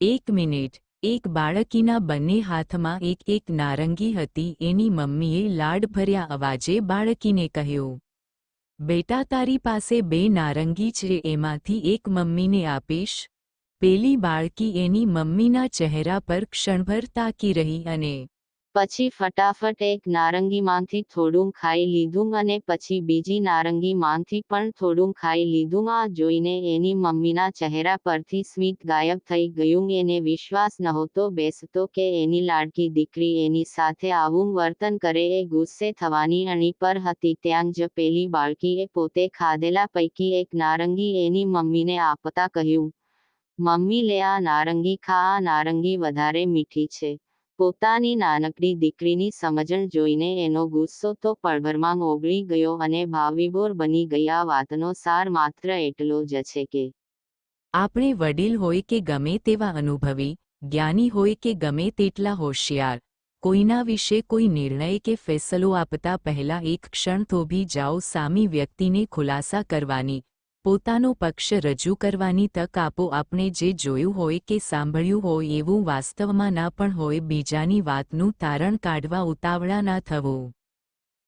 એક મિનિટ, એક બાળકીના બંને હાથમાં એક નારંગી હતી. એની મમ્મીએ લાડભર્યા અવાજે બાળકીને કહ્યું, બેટા તારી પાસે 2 નારંગી છે, એમાંથી એક મમ્મીને આપીશ? પેલી બાળકી એની મમ્મીના ચહેરા પર ક્ષણભર તાકી રહી અને પછી ફટાફટ એક નારંગીમાંથી થોડું ખાઈ લીધું અને પછી બીજી નારંગીમાંથી પણ થોડું ખાઈ લીધું. આ જોઈને એની મમ્મીના ચહેરા પરથી સ્મિત ગાયબ થઈ ગયું. એને વિશ્વાસ નહોતો બેસતો કે એની લાડકી દીકરી એની સાથે આવું વર્તન કરે. એ ગુસ્સે થવાની અણી પર હતી ત્યાં જ પેલી બાળકીએ પોતે ખાધેલા પૈકી એક નારંગી એની મમ્મીને આપતા કહ્યું, મમ્મી લે આ નારંગી ખા, આ નારંગી વધારે મીઠી છે. પોતાની નાનકડી દીકરીની સમજણ જોઈને એનો ગુસ્સો તો પળભરમાં ઓગળી ગયો અને ભાવવિભોર બની ગઈ. આ વાતનો સાર માત્ર એટલો જ છે કે આપણે વડીલ હોય કે ગમે તેવા અનુભવી, જ્ઞાની હોય કે ગમે તેટલા હોશિયાર, કોઈના વિશે કોઈ નિર્ણય કે ફેસલો આપતા પહેલા એક ક્ષણ થોભી જાઓ. સામી વ્યક્તિને ખુલાસા કરવાની, પોતાનો પક્ષ રજૂ કરવાની તક આપો. આપણે જે જોયું હોય કે સાંભળ્યું હોય એવું વાસ્તવમાં ના પણ હોય. બીજાની વાતનું તારણ કાઢવા ઉતાવળા ના થવું.